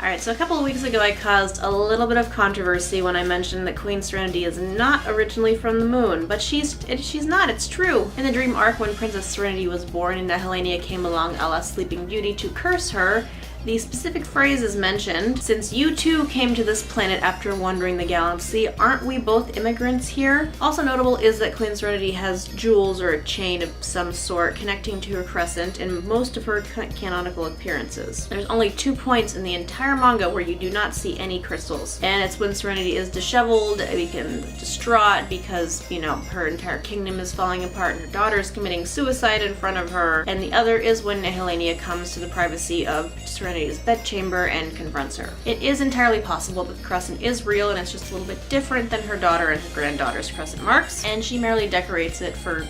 Alright, so a couple of weeks ago I caused a little bit of controversy when I mentioned that Queen Serenity is not originally from the moon, but she's not, it's true. In the dream arc when Princess Serenity was born and Helenia came along a la Sleeping Beauty to curse her, the specific phrase is mentioned, "Since you too came to this planet after wandering the galaxy, aren't we both immigrants here?" Also notable is that Queen Serenity has jewels or a chain of some sort connecting to her crescent in most of her canonical appearances. There's only 2 points in the entire manga where you do not see any crystals, and it's when Serenity is disheveled, become distraught because, you know, her entire kingdom is falling apart and her daughter is committing suicide in front of her, and the other is when Helenia comes to the privacy of Serenity's bedchamber and confronts her. It is entirely possible that the crescent is real and it's just a little bit different than her daughter and her granddaughter's crescent marks, and she merely decorates it for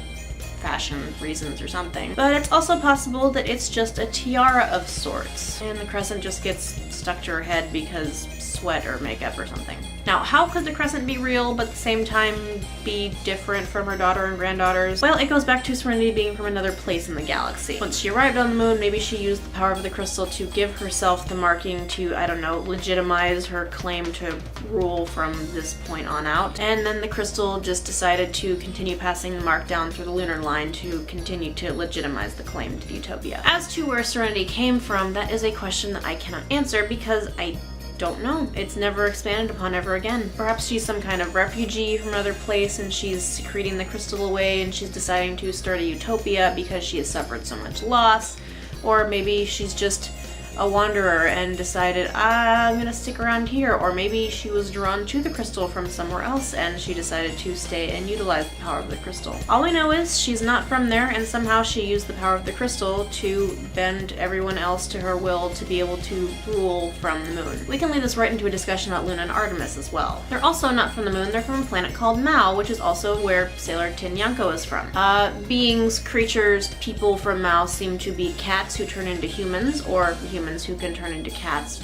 fashion reasons or something. But it's also possible that it's just a tiara of sorts, and the crescent just gets stuck to her head because sweat or makeup or something. Now, how could the crescent be real but at the same time be different from her daughter and granddaughters? Well, it goes back to Serenity being from another place in the galaxy. Once she arrived on the moon, maybe she used the power of the crystal to give herself the marking to, I don't know, legitimize her claim to rule from this point on out. And then the crystal just decided to continue passing the mark down through the lunar line to continue to legitimize the claim to utopia. As to where Serenity came from, that is a question that I cannot answer because I don't know. It's never expanded upon ever again. Perhaps she's some kind of refugee from another place and she's secreting the crystal away and she's deciding to start a utopia because she has suffered so much loss. Or maybe she's just a wanderer and decided, I'm gonna stick around here. Or maybe she was drawn to the crystal from somewhere else and she decided to stay and utilize the power of the crystal. All I know is she's not from there and somehow she used the power of the crystal to bend everyone else to her will to be able to rule from the moon. We can lead this right into a discussion about Luna and Artemis as well. They're also not from the moon, they're from a planet called Mao, which is also where Sailor Tin Yanko is from. Beings, creatures, people from Mao seem to be cats who turn into humans, or humans who can turn into cats.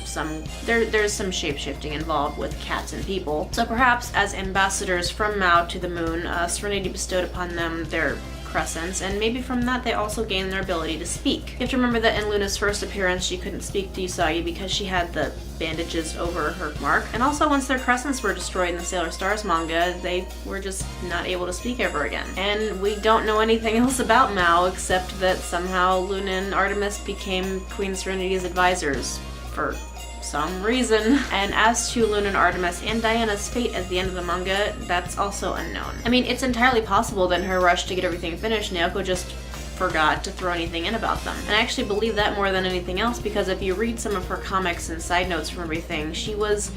There's some shape-shifting involved with cats and people. So perhaps as ambassadors from Mao to the moon, Serenity bestowed upon them their crescents, and maybe from that they also gained their ability to speak. You have to remember that in Luna's first appearance she couldn't speak to Usagi because she had the bandages over her mark, and also once their crescents were destroyed in the Sailor Stars manga, they were just not able to speak ever again. And we don't know anything else about Mao except that somehow Luna and Artemis became Queen Serenity's advisors for some reason. And as to Luna and Artemis and Diana's fate at the end of the manga, that's also unknown. I mean, it's entirely possible that in her rush to get everything finished, Naoko just forgot to throw anything in about them. And I actually believe that more than anything else because if you read some of her comics and side notes from everything, she was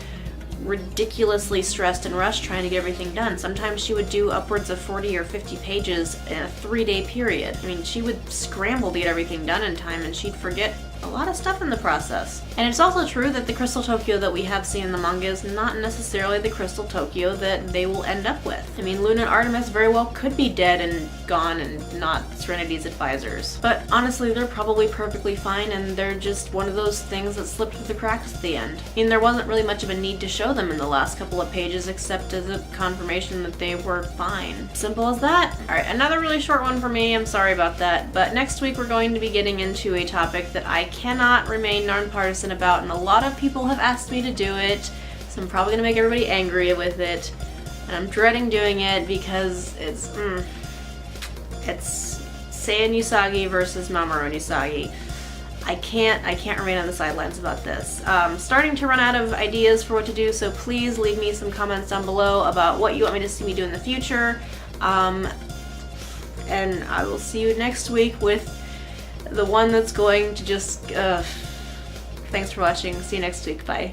ridiculously stressed and rushed trying to get everything done. Sometimes she would do upwards of 40 or 50 pages in a 3-day period. I mean, she would scramble to get everything done in time and she'd forget a lot of stuff in the process. And it's also true that the Crystal Tokyo that we have seen in the manga is not necessarily the Crystal Tokyo that they will end up with. I mean, Luna and Artemis very well could be dead and gone and not Serenity's advisors. But honestly, they're probably perfectly fine and they're just one of those things that slipped through the cracks at the end. I mean, there wasn't really much of a need to show them in the last couple of pages except as a confirmation that they were fine. Simple as that. Alright, another really short one for me, I'm sorry about that, but next week we're going to be getting into a topic that I cannot remain nonpartisan about, and a lot of people have asked me to do it, so I'm probably gonna make everybody angry with it, and I'm dreading doing it because it's Seiya Usagi versus Mamoru Usagi. I can't remain on the sidelines about this. Starting to run out of ideas for what to do, so please leave me some comments down below about what you want me to see me do in the future, and I will see you next week with the one that's going to just, thanks for watching, see you next week, bye.